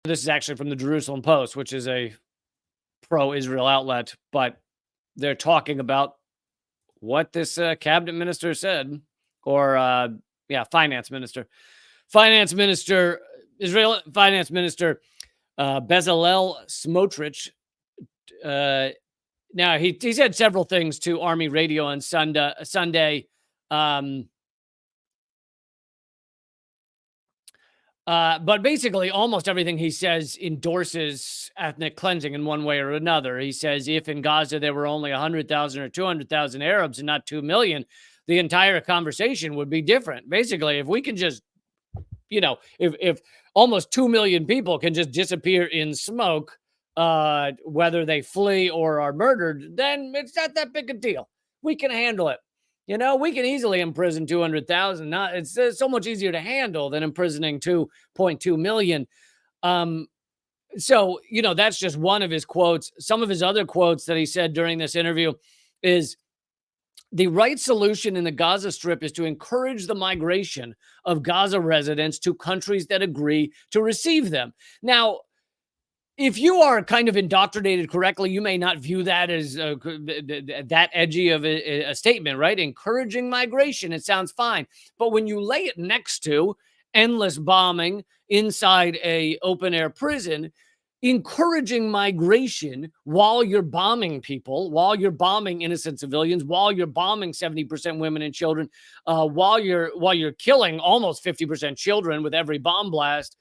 This is actually from the Jerusalem Post, which is a pro-Israel outlet, but they're talking about what this cabinet minister said, or finance minister, Israel finance minister Bezalel Smotrich. Now he said several things to Army Radio on Sunday. But basically, almost everything he says endorses ethnic cleansing in one way or another. He says if in Gaza there were only 100,000 or 200,000 Arabs and not 2 million, the entire conversation would be different. Basically, if we can just, if almost 2 million people can just disappear in smoke, whether they flee or are murdered, then it's not that big a deal. We can handle it. We can easily imprison 200,000. It's so much easier to handle than imprisoning 2.2 million. So, that's just one of his quotes. Some of his other quotes that he said during this interview is, the right solution in the Gaza Strip is to encourage the migration of Gaza residents to countries that agree to receive them. Now, if you are kind of indoctrinated correctly, you may not view that as that edgy of a statement, right? Encouraging migration, it sounds fine. But when you lay it next to endless bombing inside a open air prison, encouraging migration while you're bombing people, while you're bombing innocent civilians, while you're bombing 70% women and children, while you're killing almost 50% children with every bomb blast,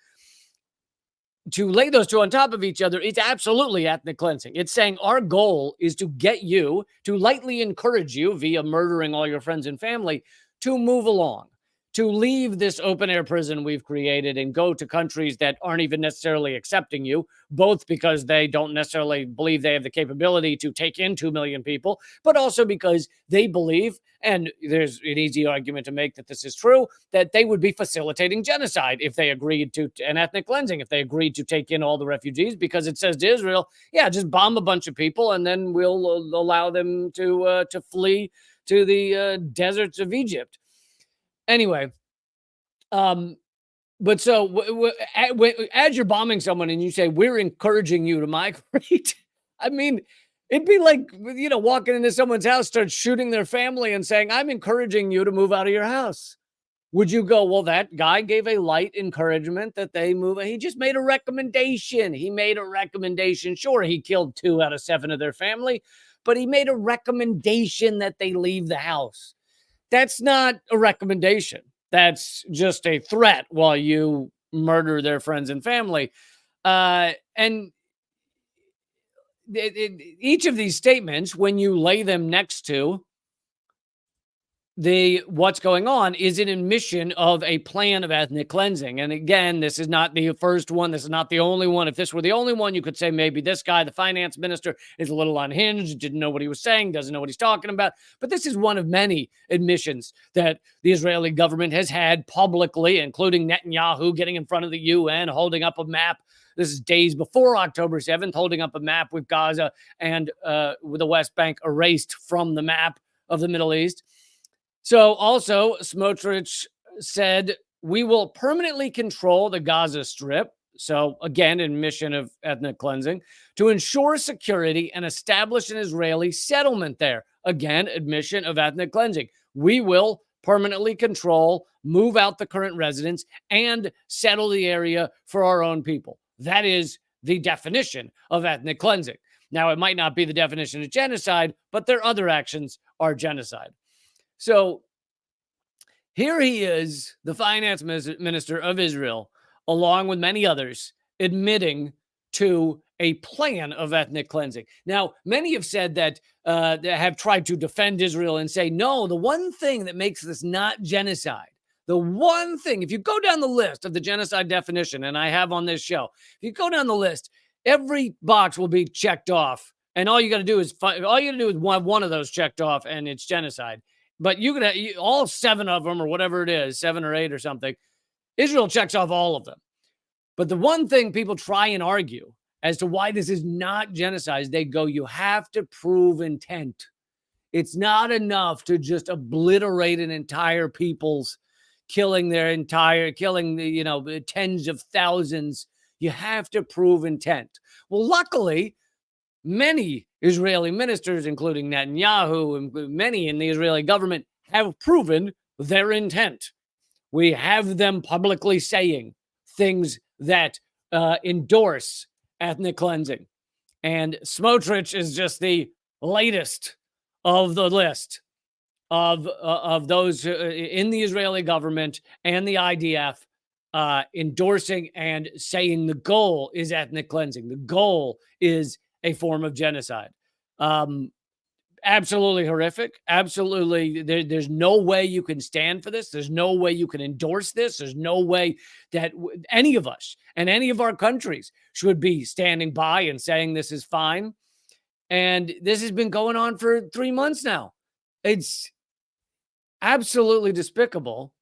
to lay those two on top of each other, it's absolutely ethnic cleansing. It's saying our goal is to get you, to lightly encourage you via murdering all your friends and family, to move along, to leave this open air prison we've created and go to countries that aren't even necessarily accepting you, both because they don't necessarily believe they have the capability to take in 2 million people, but also because they believe, and there's an easy argument to make that this is true, that they would be facilitating genocide if they agreed to, and ethnic cleansing, if they agreed to take in all the refugees, because it says to Israel, yeah, just bomb a bunch of people and then we'll allow them to flee to the deserts of Egypt. Anyway, but so as you're bombing someone and you say, we're encouraging you to migrate, I mean, it'd be like, walking into someone's house, start shooting their family and saying, I'm encouraging you to move out of your house. Would you go, well, that guy gave a light encouragement that they move? He just made a recommendation. Sure, he killed 2 out of 7 of their family, but he made a recommendation that they leave the house. That's not a recommendation. That's just a threat while you murder their friends and family. And each of these statements, when you lay them next to what's going on, is an admission of a plan of ethnic cleansing. And again, this is not the first one. This is not the only one. If this were the only one, you could say maybe this guy, the finance minister, is a little unhinged, didn't know what he was saying, doesn't know what he's talking about. But this is one of many admissions that the Israeli government has had publicly, including Netanyahu getting in front of the UN, holding up a map. This is days before October 7th, holding up a map with Gaza and with the West Bank erased from the map of the Middle East. So also, Smotrich said, we will permanently control the Gaza Strip. So again, admission of ethnic cleansing, to ensure security and establish an Israeli settlement there. Again, admission of ethnic cleansing. We will permanently control, move out the current residents, and settle the area for our own people. That is the definition of ethnic cleansing. Now, it might not be the definition of genocide, but their other actions are genocide. So here he is, the finance minister of Israel, along with many others, admitting to a plan of ethnic cleansing. Now, many have said that they have tried to defend Israel and say, no, the one thing that makes this not genocide, the one thing, if you go down the list of the genocide definition, and I have on this show, if you go down the list, every box will be checked off. And all you got to do is one of those checked off, and it's genocide. But you can all 7 of them, or whatever it is, 7 or 8 or something. Israel checks off all of them. But the one thing people try and argue as to why this is not genocide, they go, you have to prove intent. It's not enough to just obliterate an entire people's, killing the tens of thousands. You have to prove intent. Well, luckily, many Israeli ministers, including Netanyahu and many in the Israeli government, have proven their intent. We have them publicly saying things that endorse ethnic cleansing. And Smotrich is just the latest of the list of those in the Israeli government and the IDF endorsing and saying the goal is ethnic cleansing. The goal is a form of genocide. Um, Absolutely horrific. Absolutely. There's no way you can stand for this. There's no way you can endorse this. There's no way that any of us and any of our countries should be standing by and saying this is fine. And this has been going on for 3 months now. It's absolutely despicable.